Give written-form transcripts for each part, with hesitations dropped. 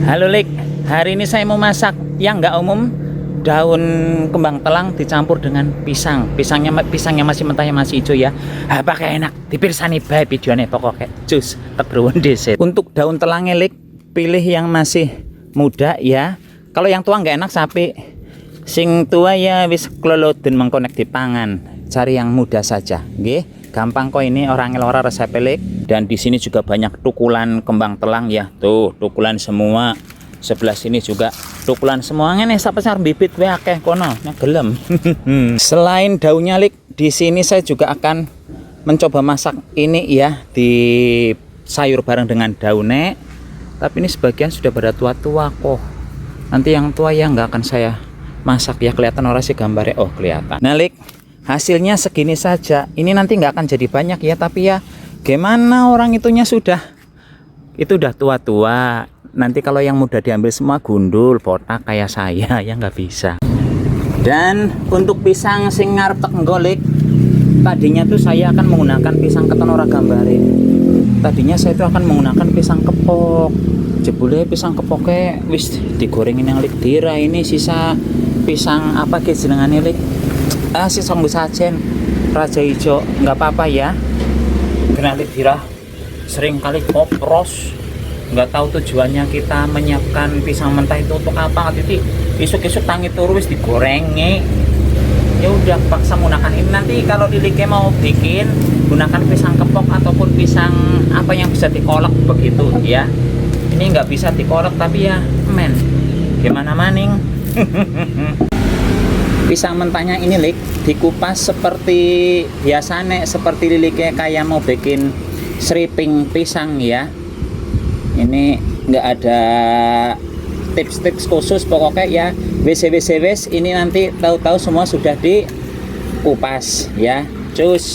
Halo Lik, hari ini saya mau masak yang nggak umum, daun kembang telang dicampur dengan pisang. Pisangnya masih mentah, masih hijau ya. Pakai enak, dipirsani bae videonya pokoknya cus tak beruang deset. Untuk daun telangnya Lik, pilih yang masih muda ya. Kalau yang tua nggak enak sapi. Sing tua ya wis kloloden mengkonek dipangan. Cari yang muda saja, nggih. Gampang kok ini, orang ngelora resep Lik. Dan di sini juga banyak tukulan kembang telang ya. Tuh, tukulan semua. Sebelah sini juga tukulan semua. Ngene sapa sar bibit wae akeh kono, gelem. Selain daunnya Lik, di sini saya juga akan mencoba masak ini ya, di sayur bareng dengan daunnya. Tapi ini sebagian sudah pada tua-tua kok. Nanti yang tua ya nggak akan saya masak ya, kelihatan orang sih gambarnya. Oh, kelihatan. Nah, Lik, hasilnya segini saja. Ini nanti nggak akan jadi banyak ya, tapi ya gimana orang itunya sudah tua-tua. Nanti kalau yang mudah diambil semua gundul, botak kayak saya ya nggak bisa. Dan untuk pisang sing ngarep tek nggolik, tadinya tuh saya akan menggunakan pisang keton ora gambare. Tadinya saya itu akan menggunakan pisang kepok. Jebule pisang kepoknya wis digorengin yang Lik dira. Ini sisa pisang apa ke jenengane Lik? Sisa sajen raja hijau, nggak apa-apa ya. Kenali dira sering kali kopros, nggak tahu tujuannya kita menyiapkan pisang mentah itu untuk apa. Nanti isuk-isuk tangi turu wis digorengnya, ya udah paksa menggunakan ini. Nanti kalau Lilike mau bikin gunakan pisang kepok ataupun pisang apa yang bisa dikolak begitu ya. Ini nggak bisa dikolak tapi ya men, gimana maning. Pisang mentahnya ini Lik dikupas seperti biasanya, seperti Lilike kayak mau bikin seriping pisang ya. Ini nggak ada tips-tips khusus, pokoknya ya wes ini nanti tahu-tahu semua sudah dikupas ya. Cus.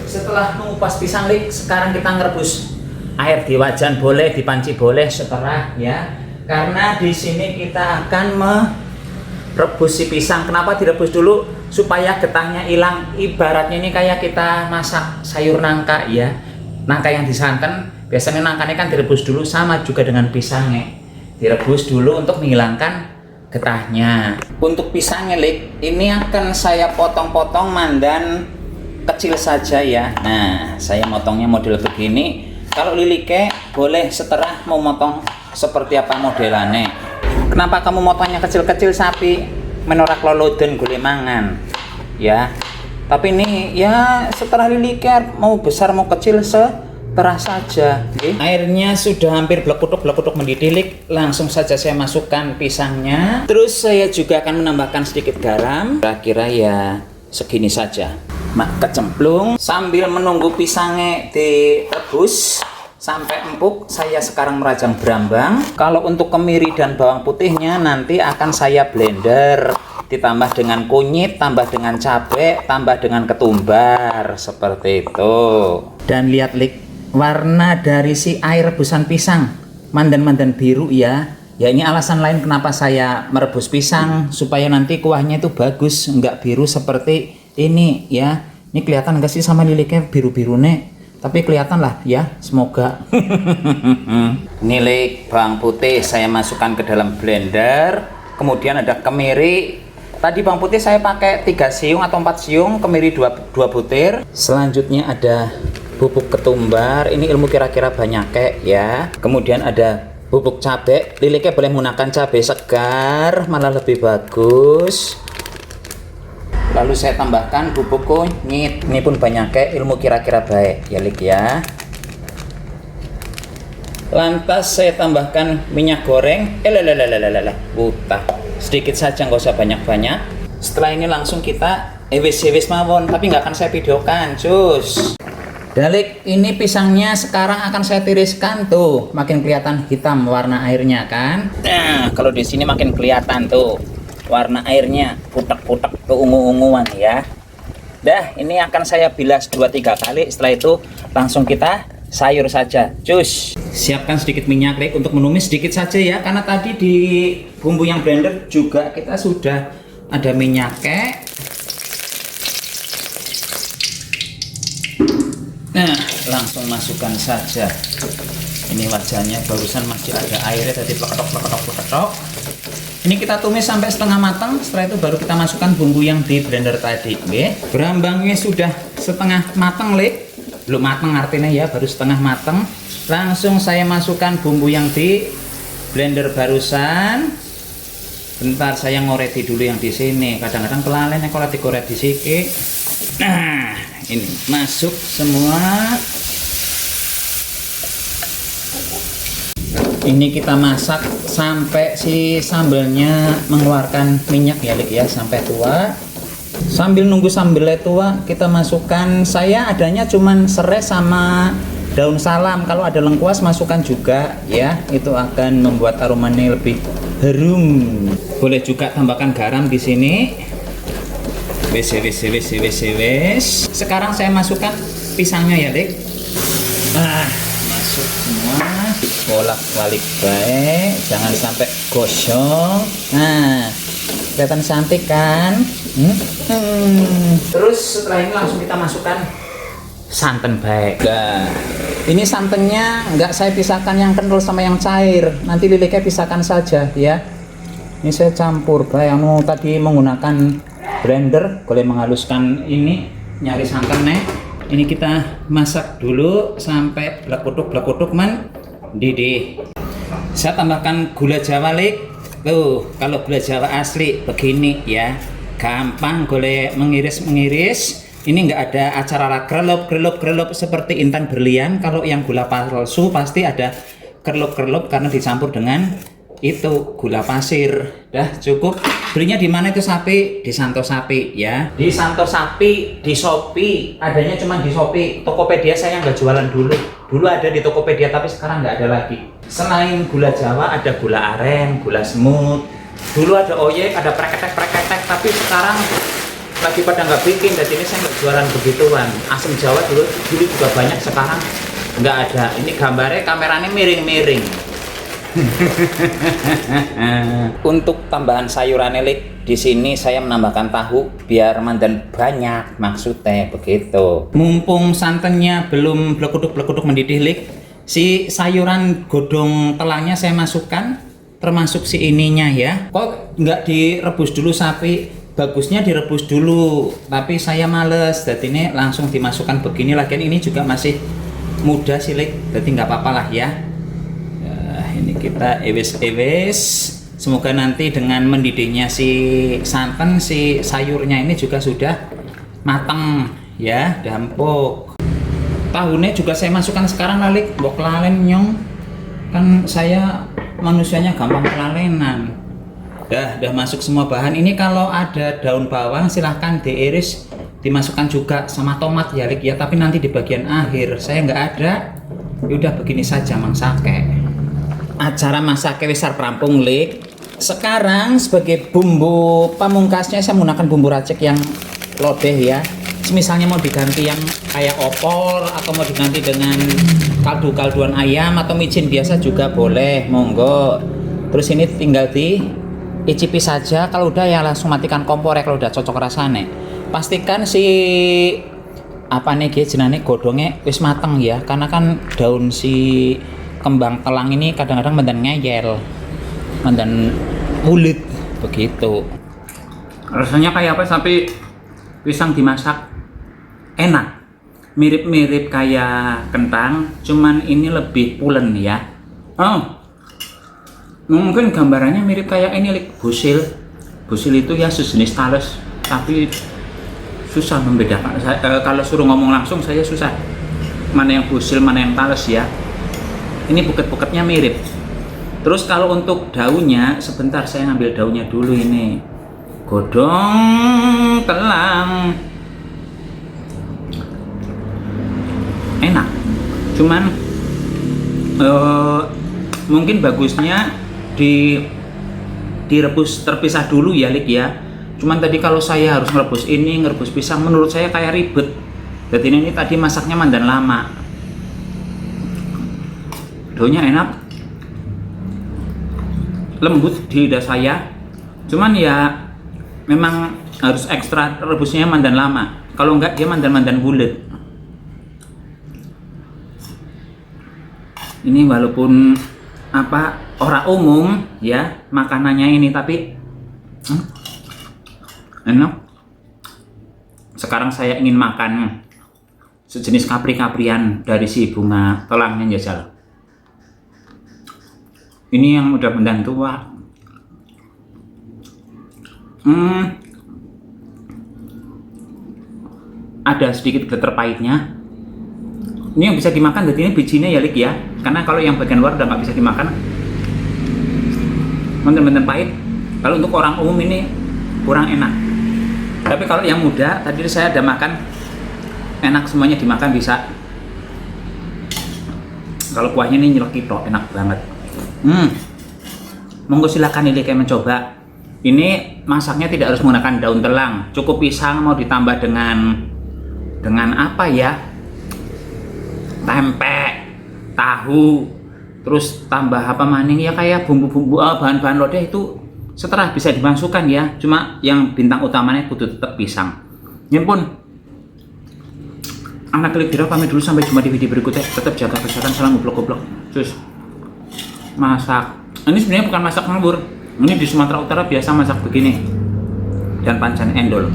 Setelah mengupas pisang Lik, sekarang kita ngerebus air di wajan boleh, di panci boleh, seterah ya. Karena di sini kita akan merebus si pisang. Kenapa direbus dulu? Supaya getahnya hilang. Ibaratnya ini kayak kita masak sayur nangka ya. Nangka yang disanten, biasanya nangkanya kan direbus dulu, sama juga dengan pisangnya. Direbus dulu untuk menghilangkan getahnya. Untuk pisangnya Lik, ini akan saya potong-potong mandan kecil saja ya. Nah, saya motongnya model begini. Kalau Lilike boleh seterah mau motong seperti apa modelannya. Kenapa kamu motongnya kecil-kecil sapi? Menorak loloden gule mangan ya. Tapi ini ya setelah Lilike mau besar mau kecil seterah saja. Airnya sudah hampir blekutuk mendidih Lik. Langsung saja saya masukkan pisangnya. Terus saya juga akan menambahkan sedikit garam. Kira-kira ya segini saja. Kecemplung sambil menunggu pisangnya direbus sampai empuk. Saya sekarang merajang berambang. Kalau untuk kemiri dan bawang putihnya nanti akan saya blender, ditambah dengan kunyit, tambah dengan cabai, tambah dengan ketumbar seperti itu. Dan lihat Lik, warna dari si air rebusan pisang mandan-mandan biru ya. Ya ini alasan lain kenapa saya merebus pisang, supaya nanti kuahnya itu bagus, nggak biru seperti ini ya. Ini kelihatan nggak sih sama Lilike biru-biru nih? Tapi kelihatan lah ya, semoga. Ini Lik, bawang putih saya masukkan ke dalam blender. Kemudian ada kemiri. Tadi bawang putih saya pakai 3 siung atau 4 siung, kemiri 2 butir. Selanjutnya ada bubuk ketumbar. Ini ilmu kira-kira banyak ya. Kemudian ada bubuk cabai. Lilike boleh menggunakan cabai segar, malah lebih bagus. Lalu saya tambahkan bubuk kunyit. Ini pun banyak ilmu kira-kira baik ya Lik ya. Lantas saya tambahkan minyak goreng. Utah. Sedikit saja, nggak usah banyak-banyak. Setelah ini langsung kita wis mawon, tapi nggak akan saya videokan cus. Dan Lik, ini pisangnya sekarang akan saya tiriskan tuh. Makin kelihatan hitam warna airnya kan. Nah, kalau di sini makin kelihatan tuh warna airnya putek-putek keungu-unguan ya. Dah, ini akan saya bilas 2-3 kali. Setelah itu langsung kita sayur saja. Cus. Siapkan sedikit minyak Lik untuk menumis sedikit saja ya, karena tadi di bumbu yang blender juga kita sudah ada minyaknya. Nah, langsung masukkan saja. Ini wajannya barusan masih ada airnya tadi, pleketok. Ini kita tumis sampai setengah matang. Setelah itu baru kita masukkan bumbu yang di blender tadi. Berambangnya sudah setengah matang, Lek. Belum matang artinya ya, baru setengah matang. Langsung saya masukkan bumbu yang di blender barusan. Bentar saya ngoreti dulu yang di sini. Kadang-kadang kelalen ya kalau digoreng di sini. Nah, ini masuk semua. Ini kita masak sampai si sambelnya mengeluarkan minyak ya, Lik ya, sampai tua. Sambil nunggu sambelnya tua, kita masukkan, saya adanya cuman serai sama daun salam. Kalau ada lengkuas masukkan juga ya, itu akan membuat aromanya lebih harum. Boleh juga tambahkan garam di sini. Wes. Sekarang saya masukkan pisangnya ya, Lik. Masuk semua, bolak-balik baik, jangan sampai gosong. Nah, kelihatan cantik kan? Terus setelah ini langsung kita masukkan santan baik. Nah, ini santannya nggak saya pisahkan yang kental sama yang cair, nanti liliknya pisahkan saja ya. Ini saya campur baik. Anu tadi menggunakan blender, boleh menghaluskan ini, nyari santannya. Ini kita masak dulu sampai blekutuk mendidih. Saya tambahkan gula Jawa, Lik. Tuh, kalau gula Jawa asli begini ya, gampang boleh mengiris. Ini nggak ada acara grelup seperti intan berlian. Kalau yang gula palsu pasti ada grelup karena dicampur dengan itu gula pasir. Dah cukup. Belinya di mana itu sapi? Di Santo Sapi ya. Di Santo Sapi, di Shopee. Adanya cuma di Shopee. Tokopedia saya nggak jualan dulu. Dulu ada di Tokopedia tapi sekarang nggak ada lagi. Selain gula Jawa ada gula aren, gula semut. Dulu ada oyek, ada preketek. Tapi sekarang lagi pada nggak bikin. Jadi ini saya nggak jualan begituan. Asam Jawa dulu juga banyak, sekarang nggak ada. Ini gambarnya, kameranya miring. Untuk tambahan sayuran Lik, di sini saya menambahkan tahu biar mandan banyak, maksudnya begitu. Mumpung santannya belum blekutuk mendidih, Lik, si sayuran godong telangnya saya masukkan, termasuk si ininya ya. Kok nggak direbus dulu sapi? Bagusnya direbus dulu, tapi saya males. Jadi ini langsung dimasukkan begini. Lagian ini juga masih muda sih, Lik, jadi nggak apa-apa lah ya. Ini kita ewes. Semoga nanti dengan mendidihnya si santan, si sayurnya ini juga sudah matang ya, dampuk. Tahunya juga saya masukkan sekarang, Lalik. Mbok kelalen nyong, kan saya manusianya gampang kelalenan. Dah masuk semua bahan. Ini kalau ada daun bawang silahkan diiris, dimasukkan juga sama tomat ya, Lik ya. Tapi nanti di bagian akhir, saya nggak ada. Udah begini saja mangsake. Acara masak wesar perampung, Lik. Sekarang sebagai bumbu pamungkasnya saya menggunakan bumbu racik yang lodeh ya. Misalnya mau diganti yang kayak opor atau mau diganti dengan kalduan ayam atau micin biasa juga boleh, monggo. Terus ini tinggal diicipi saja. Kalau udah ya langsung matikan kompor ya kalau udah cocok rasanya. Pastikan si apa nih jenenge godongnya wis mateng ya, karena kan daun si kembang telang ini kadang-kadang mandan ngeyel, mandan bulit begitu. Rasanya kayak apa sapi pisang dimasak? Enak, mirip-mirip kayak kentang, cuman ini lebih pulen ya. Mungkin gambarannya mirip kayak ini, Lik, busil itu ya sejenis talas, tapi susah membedakan. Kalau suruh ngomong langsung saya susah mana yang busil mana yang talas ya. Ini buket-buketnya mirip. Terus kalau untuk daunnya, sebentar saya ngambil daunnya dulu ini. Godong telang. Enak. Cuman mungkin bagusnya direbus terpisah dulu ya, Lik ya. Cuman tadi kalau saya harus ngerebus ini, ngerebus pisang, menurut saya kayak ribet. Jadi ini tadi masaknya mandan lama. Daunnya enak, lembut di lidah saya. Cuman ya memang harus ekstra rebusnya mandan lama. Kalau enggak dia mandan bulet. Ini walaupun apa orang umum ya makanannya ini, tapi enak. Sekarang saya ingin makan sejenis kapri-kaprian dari si bunga telangnya jajal. Ini yang udah bendang tua. Ada sedikit glitter pahitnya. Ini yang bisa dimakan, jadi ini bijinya ya Lik ya, karena kalau yang bagian luar udah nggak bisa dimakan, bener-bener pahit. Kalau untuk orang umum ini kurang enak, tapi kalau yang muda tadi saya ada makan, enak semuanya dimakan bisa. Kalau kuahnya ini nyelekit toh, enak banget. Monggo silakan ini kayak mencoba. Ini masaknya tidak harus menggunakan daun telang, cukup pisang, mau ditambah dengan apa ya, tempe, tahu, terus tambah apa maning ya, kayak bumbu-bumbu bahan-bahan lodeh itu setelah bisa dimasukkan ya. Cuma yang bintang utamanya kudu tetap pisang. Ya pun, anak Klik Biro pamit dulu, sampai jumpa di video berikutnya. Tetap jaga kesehatan, salam goblok-goblok. Terus masak. Ini sebenarnya bukan masak ngabur. Ini di Sumatera Utara biasa masak begini. Dan pancen endol.